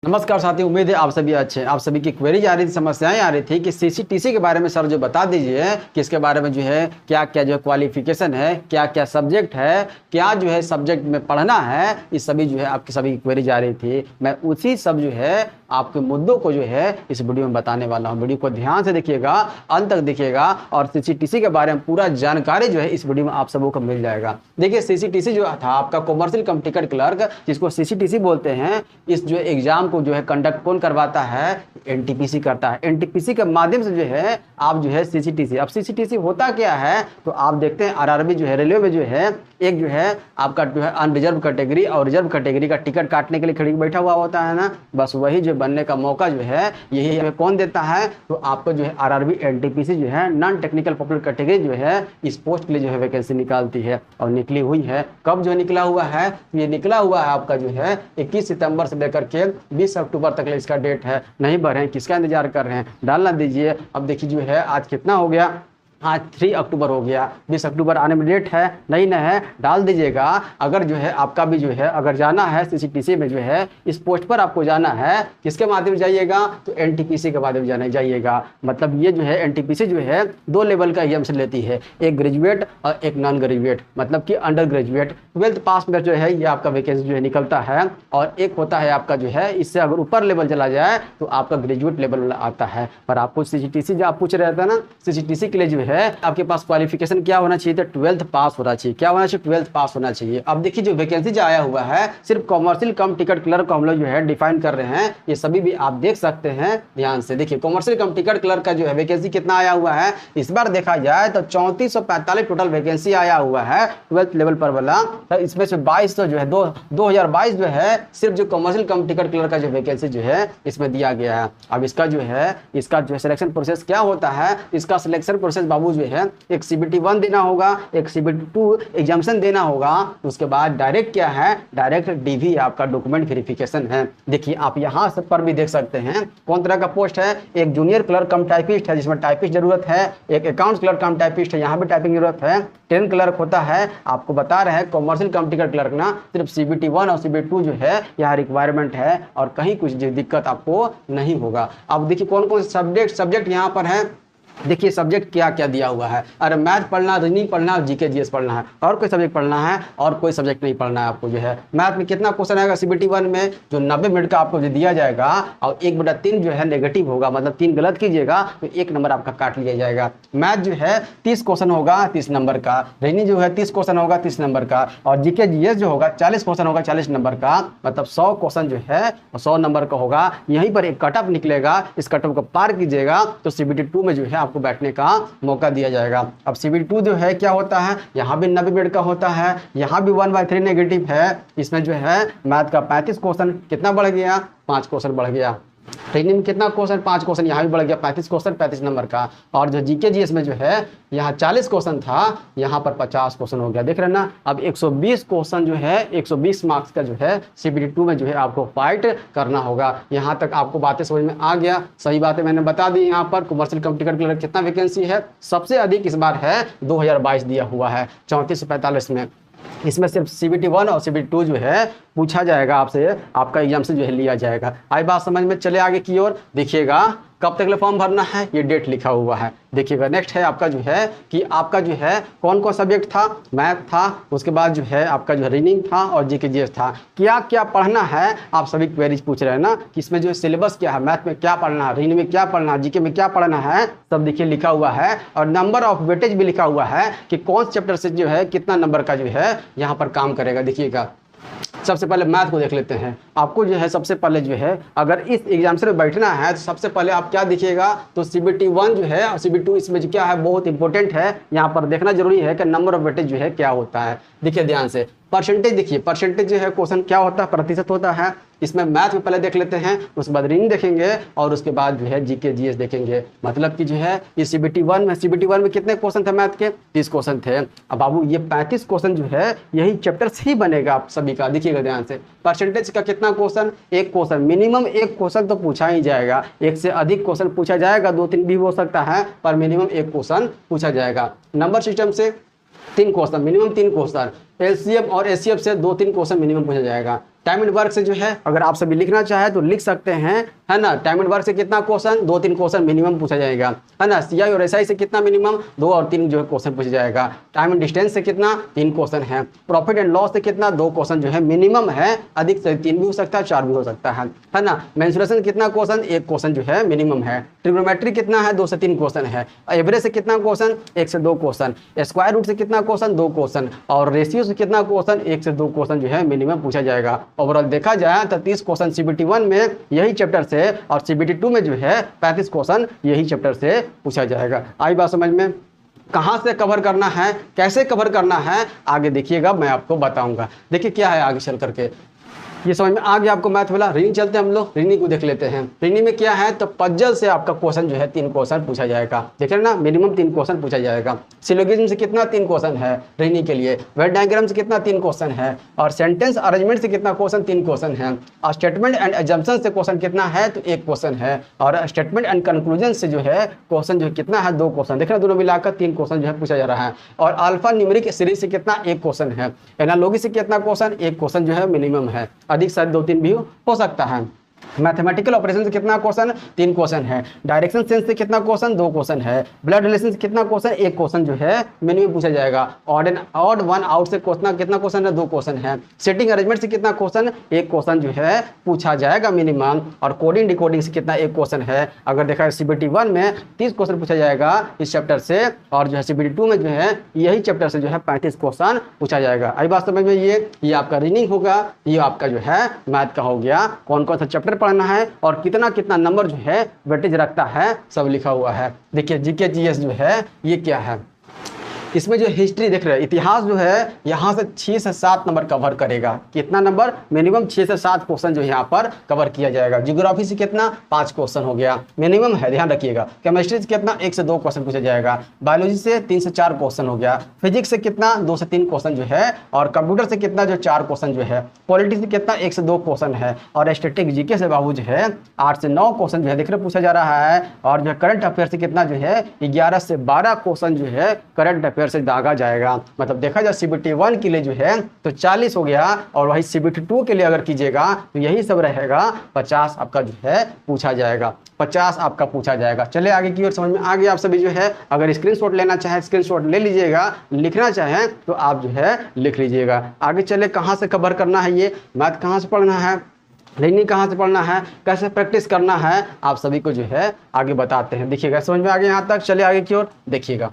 नमस्कार साथियों, उम्मीद है आप सभी अच्छे हैं। आप सभी की क्वेरीज आ रही थी, समस्याएं आ रही थी कि सीसीटीसी के बारे में सर जो बता दीजिए कि इसके बारे में जो है क्या क्या जो है क्वालिफिकेशन है, क्या क्या सब्जेक्ट है, क्या जो है सब्जेक्ट में पढ़ना है, इस सभी जो है आपकी सभी की क्वेरीज आ रही थी। मैं उसी सब जो है आपके मुद्दों को जो है इस वीडियो में बताने वाला हूँ। वीडियो को ध्यान से देखिएगा, अंत तक देखिएगा और सीसीटीसी के बारे में पूरा जानकारी जो है इस वीडियो में आप सबों को मिल जाएगा। देखिए, सीसीटीसी जो था आपका कॉमर्शियल कम टिकट क्लर्क, जिसको सीसीटीसी बोलते हैं, इस जो एग्जाम को जो है कंडक्ट कौन करवाता है? एनटीपीसी करता है। एनटीपीसी के माध्यम से जो है आप जो है सीसीटीसी, अब सीसीटीसी होता क्या है तो आप देखते हैं आरआरबी जो है रेलवे में जो है एक जो है आपका जो है अनरिजर्व कैटेगरी और रिजर्व कैटेगरी का टिकट काटने के लिए खड़ी बैठा हुआ होता है ना, बस वही जो बनने का मौका जो है यही हमें कौन देता है? तो आपको जो है आरआरबी एनटीपीसी जो है नॉन टेक्निकल पब्लिक कैटेगरी जो है इस पोस्ट के लिए जो है वैकेंसी निकालती है और निकली हुई है। कब जो निकला हुआ है? ये निकला हुआ है आपका जो है 21 सितंबर से लेकर के 20 अक्टूबर तक इसका डेट है। नहीं भरे हैं, किसका इंतजार कर रहे हैं? डालना दीजिए। अब देखिए जो है आज कितना हो गया, आज 3 अक्टूबर हो गया, 20 अक्टूबर आने में डेट है, नहीं न है, डाल दीजिएगा। अगर जो है आपका भी जो है अगर जाना है सीसीटीसी में जो है इस पोस्ट पर आपको जाना है, किसके माध्यम से जाइएगा? तो एनटीपीसी के माध्यम से जाइएगा। मतलब ये जो है एनटीपीसी जो है 2 लेवल का एग्जाम लेती है, एक ग्रेजुएट और एक नॉन ग्रेजुएट, मतलब कि अंडर ग्रेजुएट 12th पास में जो है ये आपका वैकेंसी जो है निकलता है। और एक होता है आपका जो है इससे अगर ऊपर लेवल चला जाए तो आपका ग्रेजुएट लेवल आता है। पर आपको सीसीटीसी जो आप पूछ रहे थे ना, सीसीटीसी के लिए जो है आपके पास क्वालिफिकेशन क्या होना चाहिए? तो 12th पास होना चाहिए। क्या होना चाहिए? 12th पास होना चाहिए। अब देखिए जो वैकेंसी जो आया हुआ है सिर्फ कॉमर्शियल कम टिकट क्लर्क को हम लोग जो है डिफाइन कर रहे हैं, ये सभी भी आप देख सकते हैं ध्यान से। देखिए कॉमर्शियल कम टिकट क्लर्क का जो है वैकेंसी कितना आया हुआ है इस बार देखा जाए तो 3445 टोटल वैकेंसी आया हुआ है 12th लेवल पर वाला। तो इसमें से 22 जो है 2022 जो है सिर्फ जो कॉमर्शियल कम टिकट क्लर्क का जो वैकेंसी जो है इसमें दिया गया है। अब इसका जो है सिलेक्शन प्रोसेस क्या होता है? इसका सिलेक्शन प्रोसेस बाबू जो है एक सीबीटी 1 देना होगा, एक सीबीटी 2 एग्जामिनेशन देना होगा, उसके बाद डायरेक्ट क्या है? डायरेक्ट डीवी आपका डॉक्यूमेंट वेरिफिकेशन है। देखिए आप यहाँ पर भी देख सकते हैं कौन तरह का पोस्ट है। एक जूनियर क्लर्क कम टाइपिस्ट है जिसमें टाइपिस्ट जरूरत है, एक अकाउंट्स क्लर्क कम टाइपिस्ट है, यहाँ भी टाइपिंग जरूरत है। 10 क्लर्क होता है, आपको बता रहे हैं कॉमर्शियल कम टिकट क्लर्क ना सिर्फ सीबीटी 1 और सीबीटी 2 जो है यहाँ रिक्वायरमेंट है और कहीं कुछ दिक्कत आपको नहीं होगा। अब देखिए कौन कौन से सब्जेक्ट यहाँ पर है। देखिए सब्जेक्ट क्या क्या दिया हुआ है। अरे मैथ पढ़ना, रीजनिंग पढ़ना और जीके जीएस पढ़ना है, और कोई सब्जेक्ट पढ़ना है और कोई सब्जेक्ट नहीं पढ़ना है आपको जो है। मैथ में कितना क्वेश्चन आएगा सीबीटी 1 में? जो 90 मिनट का आपको जो दिया जाएगा और 1/3 जो है नेगेटिव होगा, मतलब 3 गलत कीजिएगा तो 1 नंबर आपका काट लिया जाएगा। मैथ जो है 30 क्वेश्चन होगा 30 नंबर का, रीजनिंग जो है 30 क्वेश्चन होगा 30 नंबर का, और जीके जीएस जो होगा 40 क्वेश्चन होगा 40 नंबर का, मतलब 100 क्वेश्चन जो है 100 नंबर का होगा। यहीं पर एक कटअप निकलेगा, इस कटअप को पार कीजिएगा तो सीबीटी 2 में जो है आपको बैठने का मौका दिया जाएगा। अब सीबीटी 2 जो है क्या होता है? यहाँ भी 90 मिनट का होता है, यहाँ भी 1/3 नेगेटिव है। इसमें जो है मैथ का 35 क्वेश्चन कितना बढ़ गया? 5 क्वेश्चन बढ़ गया। रीजनिंग में कितना क्वेश्चन? 5 क्वेश्चन, यहाँ भी बढ़ गया 35 क्वेश्चन 35 नंबर का। और जो जीके जीएस में जो है यहाँ 40 क्वेश्चन था, यहाँ पर 50 क्वेश्चन हो गया। देख रहे हैं ना। अब 120 क्वेश्चन जो है 120 मार्क्स का जो है सीबीटी 2 में जो है आपको फाइट करना होगा। यहाँ तक आपको बातें समझ में आ गया? सही बातें मैंने बता दी। यहाँ पर कॉमर्शियल कम टिकट क्लर्क कितना वैकेंसी है? सबसे अधिक इस बार है 2022 दिया हुआ है 3445 में। इसमें सिर्फ सीबीटी 1 और सीबीटी 2 जो है पूछा जाएगा आपसे, आपका एग्जाम से जो है लिया जाएगा। आई बात समझ में? चले आगे की ओर देखिएगा। कब तक फॉर्म भरना है ये डेट लिखा हुआ है। देखिएगा नेक्स्ट है आपका जो है कि आपका जो है कौन कौन सब्जेक्ट था? मैथ था, उसके बाद जो है आपका जो है रीजनिंग था और जीके जीएस था। क्या क्या पढ़ना है आप सभी क्वेरीज पूछ रहे हैं ना कि इसमें जो है सिलेबस क्या है, मैथ में क्या पढ़ना है, रीजनिंग में क्या पढ़ना है, जीके में क्या पढ़ना है, सब देखिए लिखा हुआ है। और नंबर ऑफ वेटेज भी लिखा हुआ है कि कौन चैप्टर से जो है कितना नंबर का जो है यहाँ पर काम करेगा। देखिएगा सबसे पहले मैथ को देख लेते हैं। आपको जो है सबसे पहले जो है अगर इस एग्जाम से बैठना है तो सबसे पहले आप क्या देखिएगा तो सीबीटी 1 जो है और सीबीटी 2 इसमें जो क्या है बहुत इंपॉर्टेंट है। यहाँ पर देखना जरूरी है कि नंबर ऑफ वेटेज जो है क्या होता है। देखिए ध्यान से परसेंटेज देखिए, परसेंटेज जो है क्वेश्चन क्या होता है? प्रतिशत होता है। इसमें मैथ में पहले देख लेते हैं, उसके बाद रीजनिंग देखेंगे और उसके बाद जो है जीके जीएस देखेंगे। मतलब कि जो है ये सीबीटी 1 में कितने क्वेश्चन थे? मैथ के 30 क्वेश्चन थे। अब बाबू ये 35 क्वेश्चन जो है यही चैप्टर से ही बनेगा आप सभी का। देखिएगा ध्यान से परसेंटेज का कितना क्वेश्चन? 1 क्वेश्चन, मिनिमम 1 क्वेश्चन तो पूछा ही जाएगा। 1 से अधिक क्वेश्चन पूछा जाएगा, 2-3 भी हो सकता है, पर मिनिमम 1 क्वेश्चन पूछा जाएगा। नंबर सिस्टम से 3 क्वेश्चन, मिनिमम 3 क्वेश्चन। एलसीएम और एचसीएफ से 2-3 क्वेश्चन मिनिमम पूछा जाएगा। टाइम एंड वर्क से जो है अगर आप सभी लिखना चाहे तो लिख सकते हैं, है ना। टाइम एंड वर्क से कितना क्वेश्चन, 2-3 क्वेश्चन मिनिमम पूछा जाएगा, है ना। सीआई और एसआई से कितना मिनिमम, 2 और 3 जो है क्वेश्चन पूछा जाएगा। टाइम एंड डिस्टेंस से कितना, 3 क्वेश्चन है। प्रॉफिट एंड लॉस से कितना, 2 क्वेश्चन जो है मिनिमम है, अधिक से 3 भी हो सकता है, 4 भी हो सकता है ना। मेंसुरेशन कितना क्वेश्चन, 1 क्वेश्चन जो है मिनिमम है। ट्रिग्नोमेट्री कितना है, 2 से 3 क्वेश्चन है। एवरेज से कितना क्वेश्चन, 1 से 2 क्वेश्चन। स्क्वायर रूट से कितना क्वेश्चन, 2 क्वेश्चन। और रेशियो से कितना क्वेश्चन, 1 से 2 क्वेश्चन जो है मिनिमम पूछा जाएगा। ओवरऑल देखा जाए तो 30 क्वेश्चन CBT 1 में यही चैप्टर से और CBT 2 में जो है 35 क्वेश्चन यही चैप्टर से पूछा जाएगा। आई बात समझ में। कहाँ से कवर करना है, कैसे कवर करना है, आगे देखिएगा, मैं आपको बताऊंगा। देखिए क्या है आगे चल करके, ये समझ में आ गया आपको मैथ वाला। रीजनिंग चलते हैं हम लोग, रीजनिंग को देख लेते हैं। रीजनिंग में क्या है तो पजल से आपका क्वेश्चन जो है 3 क्वेश्चन पूछा जाएगा, देख रहे ना, मिनिमम 3 क्वेश्चन पूछा जाएगा। सिलोगिज्म से कितना, 3 क्वेश्चन है रीजनिंग के लिए। वेन डायग्राम से कितना, 3 क्वेश्चन है। और सेंटेंस अरेंजमेंट से कितना क्वेश्चन, 3 क्वेश्चन है। और स्टेटमेंट एंड एजम्पशन से क्वेश्चन कितना है तो 1 क्वेश्चन है। और स्टेटमेंट एंड कंक्लूजन से जो है क्वेश्चन जो है कितना है, 2 क्वेश्चन। देख रहे दोनों मिलाकर 3 क्वेश्चन जो है पूछा जा रहा है। और अल्फा न्यूमेरिक सीरीज से कितना, 1 क्वेश्चन है। एनालॉजी से कितना क्वेश्चन, 1 क्वेश्चन जो है मिनिमम है, अधिक से 2-3 भी हो सकता है। मैथमेटिकल ऑपरेशन से कितना क्वेश्चन, 3 क्वेश्चन है। डायरेक्शन सेंस से कितना क्वेश्चन, 2 क्वेश्चन है। ब्लड रिलेशन से कितना क्वेश्चन, 1 क्वेश्चन जो है मिनिमम पूछा जाएगा। ऑड वन आउट से क्वेश्चन कितना क्वेश्चन है, 2 क्वेश्चन है। सेटिंग अरेंजमेंट से कितना क्वेश्चन, 1 क्वेश्चन जो है पूछा जाएगा मिनिमम। और कोडिंग डिकोडिंग से कितना, 1 क्वेश्चन है। अगर देखा है CBT 1 में 30 क्वेश्चन पूछा जाएगा इस चैप्टर से, और जो है CBT 2 में जो है यही चैप्टर से जो है 35 क्वेश्चन पूछा जाएगा। आई बात समझ में। ये आपका रीजनिंग होगा, ये आपका जो है मैथ का हो गया। कौन कौन सा चैप्टर पढ़ना है और कितना कितना नंबर जो है वेटेज रखता है, सब लिखा हुआ है। देखिए जीके जीएस जो है ये क्या है, इसमें जो हिस्ट्री देख रहे हैं, इतिहास जो है यहाँ से 6 से 7 नंबर कवर करेगा। कितना नंबर, मिनिमम 6 से 7 क्वेश्चन जो यहाँ पर कवर किया जाएगा। ज्योग्राफी से कितना, 5 क्वेश्चन हो गया, मिनिमम है, ध्यान रखिएगा। केमिस्ट्री से कितना, 1 से 2 क्वेश्चन पूछा जाएगा। बायोलॉजी से 3 से 4 क्वेश्चन हो गया। फिजिक्स से कितना, 2 से 3 क्वेश्चन जो है। और कंप्यूटर से कितना, जो 4 क्वेश्चन जो है। पॉलिटिक्स से कितना, 1 से 2 क्वेश्चन है। और स्टैटिक जीके से बाबू जो है 8 से 9 क्वेश्चन जो है देख रहे पूछा जा रहा है। और जो करंट अफेयर से कितना जो है 11 से 12 क्वेश्चन जो है करंट अफेयर से दागा जाएगा। मतलब देखा जाए CBT 1 के लिए जो है तो 40 हो गया, और वही CBT 2 के लिए अगर कीजिएगा तो यही सब रहेगा, 50 आपका जो है पूछा जाएगा, 50 आपका पूछा जाएगा। चले आगे की ओर, समझ में आ गया आप सभी जो है। अगर स्क्रीनशॉट लेना चाहे स्क्रीनशॉट ले लीजिएगा, लिखना चाहें तो आप जो है लिख लीजिएगा। आगे चले, कहाँ से कवर करना है, ये मैथ कहाँ से पढ़ना है, रीजनिंग कहाँ से पढ़ना है, कैसे प्रैक्टिस करना है, आप सभी को जो है आगे बताते हैं। देखिएगा समझ में आ गया यहाँ तक। चले आगे की ओर देखिएगा।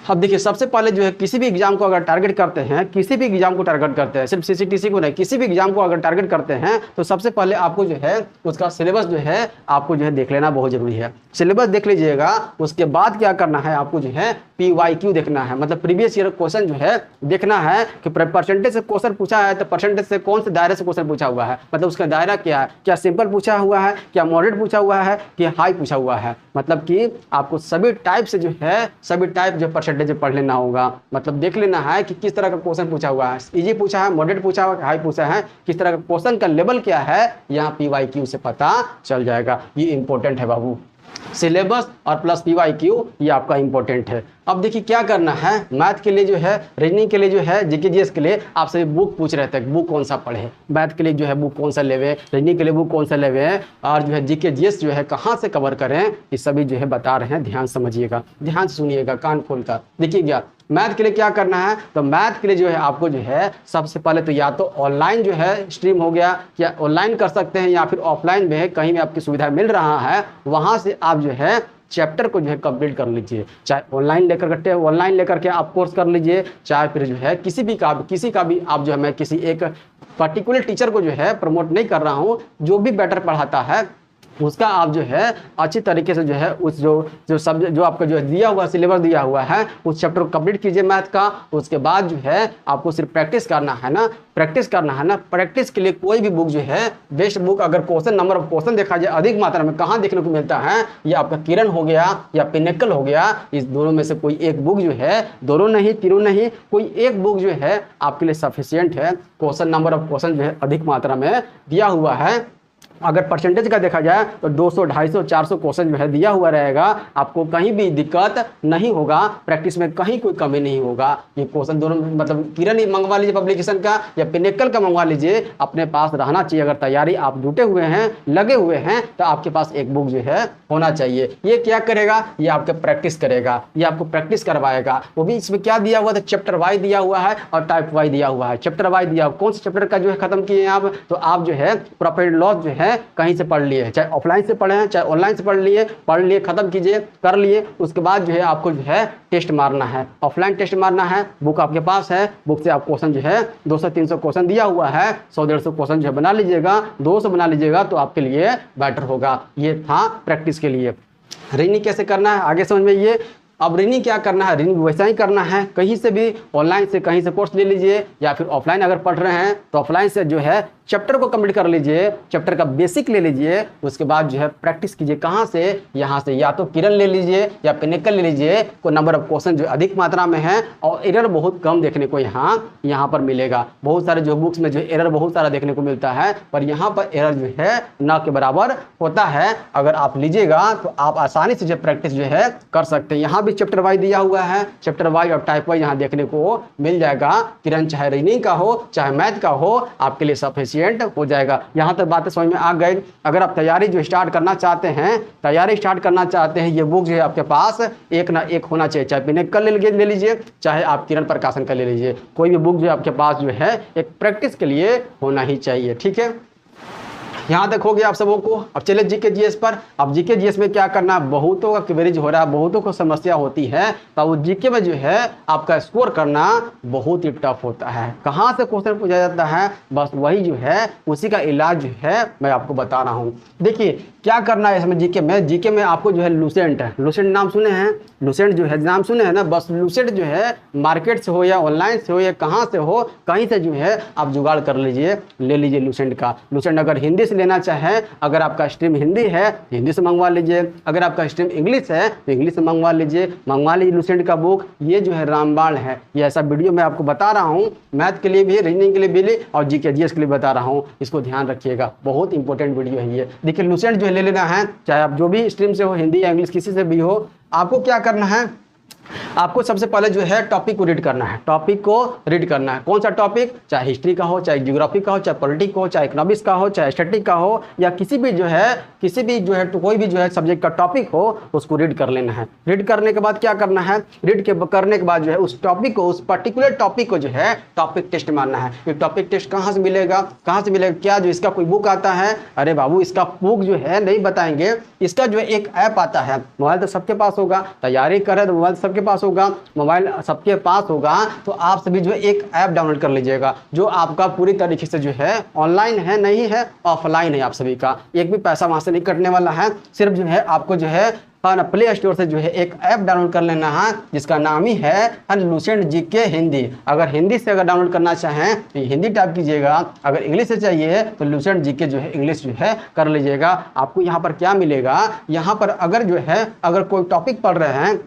अब देखिए सबसे पहले जो है किसी भी एग्जाम को अगर टारगेट करते हैं, किसी भी एग्जाम को टारगेट करते हैं, सिर्फ CCTC को नहीं, किसी भी एग्जाम को अगर टारगेट करते हैं तो सबसे पहले आपको जो है उसका सिलेबस जो है आपको जो है देख लेना बहुत जरूरी है। सिलेबस देख लीजिएगा, उसके बाद क्या करना है आपको जो है PYQ देखना है, मतलब प्रीवियस ईयर क्वेश्चन जो है देखना है कि परसेंटेज से क्वेश्चन पूछा है तो परसेंटेज से कौन से दायरे से क्वेश्चन पूछा हुआ है, मतलब उसका दायरा क्या है, क्या सिंपल पूछा हुआ है, क्या मॉडरेट पूछा हुआ है, क्या हाई पूछा हुआ है। मतलब कि आपको सभी टाइप से जो है सभी टाइप जो परसेंटेज पढ़ लेना होगा। मतलब देख लेना है कि किस तरह का क्वेश्चन पूछा हुआ है, इजी पूछा है, मॉडरेट पूछा हुआ है, हाई पूछा है, किस तरह का क्वेश्चन का लेवल क्या है, यहाँ PYQ से पता चल जाएगा। ये इंपॉर्टेंट है बाबू, सिलेबस और प्लस PYQ ये आपका इंपॉर्टेंट है। अब देखिए क्या करना है, मैथ के लिए जो है, रीजनिंग के लिए जो है, जीके जीएस के लिए आप सभी बुक पूछ रहे थे, बुक कौन सा पढ़े, मैथ के लिए जो है बुक कौन सा लेवे, रीजनिंग के लिए बुक कौन सा लेवे, और जो है जीके जीएस जो है कहाँ से कवर करें, ये सभी जो है बता रहे हैं। ध्यान समझिएगा, ध्यान से सुनिएगा, कान खोलकर देखिएगा। मैथ के लिए क्या करना है, तो मैथ के लिए जो है आपको जो है सबसे पहले तो या तो ऑनलाइन जो है स्ट्रीम हो गया, या ऑनलाइन कर सकते हैं, या फिर ऑफलाइन में है, कहीं भी आपकी सुविधा मिल रहा है वहाँ से आप जो है चैप्टर को जो है कंप्लीट कर लीजिए। चाहे ऑनलाइन लेकर के आप कोर्स कर लीजिए, चाहे फिर जो है किसी का भी आप जो है, मैं किसी एक पर्टिकुलर टीचर को जो है प्रमोट नहीं कर रहा हूँ, जो भी बेटर पढ़ाता है उसका आप जो है अच्छी तरीके से जो है उस जो सब्जेक्ट जो आपका जो दिया हुआ सिलेबस दिया हुआ है उस चैप्टर को कंप्लीट कीजिए मैथ का। उसके बाद जो है आपको सिर्फ प्रैक्टिस करना है ना, प्रैक्टिस के लिए कोई भी बुक जो है बेस्ट बुक, अगर क्वेश्चन नंबर ऑफ क्वेश्चन देखा जाए अधिक मात्रा में कहाँ देखने को मिलता है, ये आपका किरण हो गया या पिनेकल हो गया, इस दोनों में से कोई एक बुक जो है, दोनों नहीं तीनों नहीं, कोई एक बुक जो है आपके लिए सफिशियंट है। क्वेश्चन नंबर ऑफ क्वेश्चन जो है अधिक मात्रा में दिया हुआ है, अगर परसेंटेज का देखा जाए तो 200, 250, 400 क्वेश्चन जो है दिया हुआ रहेगा, आपको कहीं भी दिक्कत नहीं होगा, प्रैक्टिस में कहीं कोई कमी नहीं होगा। ये क्वेश्चन दोनों मतलब किरण ही मंगवा लीजिए पब्लिकेशन का या पिनेकल का मंगवा लीजिए, अपने पास रहना चाहिए। अगर तैयारी आप जुटे हुए हैं, लगे हुए हैं, तो आपके पास एक बुक जो है होना चाहिए। ये क्या करेगा, ये आपके प्रैक्टिस करेगा, ये आपको प्रैक्टिस करवाएगा। वो भी इसमें क्या दिया हुआ था, चैप्टर वाइज दिया हुआ है और टाइप वाइज दिया हुआ है। चैप्टर वाइज दिया, कौन से चैप्टर का जो है खत्म किए हैं आप, तो आप जो है प्रॉफिट एंड लॉस जो है कहीं से पढ़ लिए, चाहे ऑफलाइन से पढ़े हैं, चाहे ऑनलाइन से पढ़ लिए, खत्म कीजिए, कर लिए। उसके बाद जो है आपको जो है टेस्ट मारना है, ऑफलाइन टेस्ट मारना है। बुक आपके पास है, बुक से आप क्वेश्चन जो है 200-300 क्वेश्चन दिया हुआ है, 100-150 क्वेश्चन जो है बना लीजिएगा, 200 बना लीजिएगा तो आपके लिए बेटर होगा। ये था प्रैक्टिस के लिए। रीडिंग कैसे करना है आगे समझ में ये। अब रीडिंग क्या करना है, रीडिंग वैसा ही करना है, कहीं से भी ऑनलाइन से कहीं से कोर्स ले लीजिए, या फिर ऑफलाइन अगर पढ़ रहे हैं तो ऑफलाइन से जो है चैप्टर को कंप्लीट कर लीजिए, चैप्टर का बेसिक ले लीजिए। उसके बाद जो है प्रैक्टिस कीजिए, कहाँ से, यहाँ से, या तो किरण ले लीजिए या पिनेकल ले लीजिए। को नंबर ऑफ क्वेश्चन जो अधिक मात्रा में है और एरर बहुत कम देखने को यहाँ पर मिलेगा। बहुत सारे जो बुक्स में जो एरर बहुत सारा देखने को मिलता है, पर यहाँ पर एरर जो है ना के बराबर होता है। अगर आप लीजिएगा तो आप आसानी से जो प्रैक्टिस जो है कर सकते हैं। यहाँ भी चैप्टर वाइज दिया हुआ है, चैप्टर वाइज और टाइप वाइज यहाँ देखने को मिल जाएगा। किरण चाहे रीजनिंग का हो चाहे मैथ का हो, आपके लिए सफिशिएंट हो जाएगा। यहाँ तक बातें समझ में आ गई। अगर आप तैयारी जो स्टार्ट करना चाहते हैं, ये बुक जो है आपके पास एक ना एक होना चाहिए, चाहे पिनेकल ले लीजिए, चाहे आप किरण प्रकाशन का ले लीजिए। कोई भी बुक जो आपके पास जो है एक प्रैक्टिस के लिए होना ही चाहिए। ठीक है, यहाँ तक हो गया आप सबों को। अब चले जीके जीएस पर। अब जीके जीएस में क्या करना, बहुतों का क्वेरीज हो रहा है, बहुतों को समस्या होती है, तो वो जीके में जो है आपका स्कोर करना बहुत ही टफ होता है। कहाँ से क्वेश्चन पूछा जाता है, बस वही जो है उसी का इलाज जो है मैं आपको बता रहा हूँ। देखिए क्या करना है इसमें जीके में आपको जो है लूसेंट नाम सुने हैं, लूसेंट जो है नाम सुने हैं ना, बस लूसेंट जो है मार्केट से हो या ऑनलाइन से हो या कहाँ से हो, कहीं से जो है आप जुगाड़ कर लीजिए, ले लीजिए लूसेंट का। लूसेंट अगर हिंदी से लेना चाहें, अगर आपका स्ट्रीम हिंदी है हिंदी से मंगवा लीजिए, अगर आपका स्ट्रीम इंग्लिश है तो इंग्लिश से मंगवा लीजिए लूसेंट का बुक। ये जो है रामबाण है, ये ऐसा वीडियो मैं आपको बता रहा हूँ, मैथ के लिए भी, रीजनिंग के लिए भी और जीके जीएस के लिए बता रहा हूँ। इसको ध्यान रखिएगा, बहुत इंपॉर्टेंट वीडियो है ये। देखिए लूसेंट जो है ले लेना है, चाहे आप जो भी स्ट्रीम से हो, हिंदी या इंग्लिश किसी से भी हो। आपको क्या करना है, आपको सबसे पहले जो है टॉपिक को रीड करना है, टॉपिक को रीड करना है। कौन सा टॉपिक, चाहे हिस्ट्री का हो, चाहे ज्योग्राफी का हो, चाहे पॉलिटिक्स का हो, चाहे इकोनॉमिक्स का हो, चाहे स्टैटिक का हो, या किसी भी जो है तो कोई भी जो है सब्जेक्ट का टॉपिक हो, उसको रीड कर लेना है। रीड करने के बाद क्या करना है, करने के बाद जो है उस टॉपिक को, उस पर्टिकुलर टॉपिक को जो है टॉपिक टेस्ट मारना है। ये टॉपिक टेस्ट कहाँ से मिलेगा, क्या जो इसका कोई बुक आता है, अरे बाबू इसका बुक जो है नहीं बताएंगे, इसका जो है एक ऐप आता है। मोबाइल तो सबके पास होगा, तैयारी कर रहे तो मोबाइल सबके पास होगा, मोबाइल सबके पास होगा, तो आप सभी जो है एक ऐप डाउनलोड कर लीजिएगा, जो आपका पूरी तरीके से जो है ऑनलाइन है, नहीं है ऑफलाइन है। आप सभी का एक भी पैसा वहां से नहीं कटने वाला है, सिर्फ जो है आपको जो है प्ले स्टोर से जो है एक ऐप डाउनलोड कर लेना है, जिसका नाम ही है लूसेंट जीके हिंदी। अगर हिंदी से डाउनलोड करना चाहें तो हिंदी टाइप कीजिएगा, अगर इंग्लिश से चाहिए तो लूसेंट जीके जो है इंग्लिश जो है कर लीजिएगा। आपको यहाँ पर क्या मिलेगा, यहाँ पर अगर कोई टॉपिक पढ़ रहे हैं,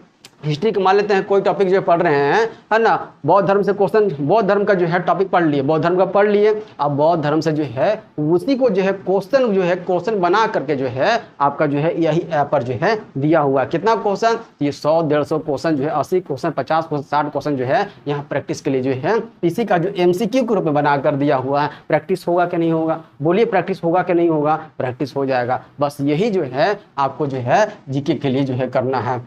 हिस्ट्री मान लेते हैं, कोई टॉपिक जो पढ़ रहे हैं, है ना, बौद्ध धर्म से क्वेश्चन, बौद्ध धर्म का जो है टॉपिक पढ़ लिए, बौद्ध धर्म का पढ़ लिए, अब बौद्ध धर्म से जो है उसी को जो है क्वेश्चन बना करके जो है आपका जो है यही ऐप पर जो है दिया हुआ है। कितना क्वेश्चन, ये 100-150 क्वेश्चन जो है, 80 क्वेश्चन, 50 क्वेश्चन, 60 क्वेश्चन जो है यहाँ प्रैक्टिस के लिए जो है इसी का जो MCQ के रूप में बना कर दिया हुआ है। प्रैक्टिस होगा कि नहीं होगा, बोलिए प्रैक्टिस होगा कि नहीं होगा, प्रैक्टिस हो जाएगा। बस यही जो है आपको जो है जीके के लिए जो है करना है,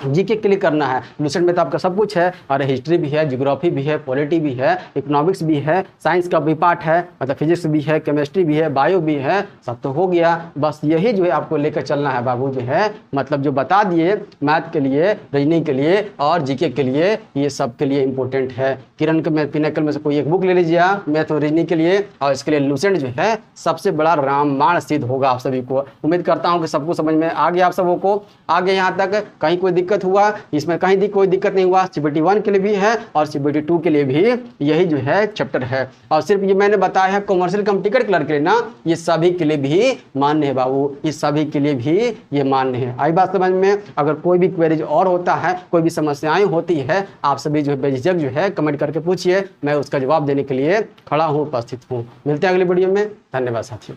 जीके के लिए करना है। लूसेंट में तो आपका सब कुछ है, और हिस्ट्री भी है, ज्योग्राफी भी है, पॉलिटी भी है, इकोनॉमिक्स भी है, साइंस का भी पार्ट है, मतलब फिजिक्स भी है, केमिस्ट्री भी है, बायो भी है, सब तो हो गया। बस यही जो है आपको लेकर चलना है बाबू, जो है मतलब जो बता दिए मैथ के लिए, रीजनिंग के लिए और जीके के लिए, ये सब के लिए इंपॉर्टेंट है। किरण के पिनेकल में से कोई एक बुक ले लीजिए मैथ और रीजनिंग के लिए, और इसके लिए लूसेंट जो है सबसे बड़ा रामबाण सिद्ध होगा आप सभी को। उम्मीद करता हूँ कि सबको समझ में आ गया आप सबों को। आगे यहाँ तक कहीं कोई दिक्कत हुआ, इसमें कहीं कोई दिक्कत नहीं हुआ, CBT 1 के लिए भी है और CBT 2 के लिए भी यही जो है चैप्टर है। और सिर्फ ये मैंने बताया है कॉमर्शियल कम टिकट क्लर्क के लिए ना, ये सभी के लिए भी मान्य है बाबू, ये सभी के लिए भी ये मान्य है। आई बात समझ में। अगर कोई भी क्वेरीज और होता है, कोई भी समस्याएं होती है, आप सभी जो है बेझिझक जो है कमेंट करके पूछिए, मैं उसका जवाब देने के लिए खड़ा हूँ, उपस्थित हूँ। मिलते हैं अगली वीडियो में। धन्यवाद साथियों।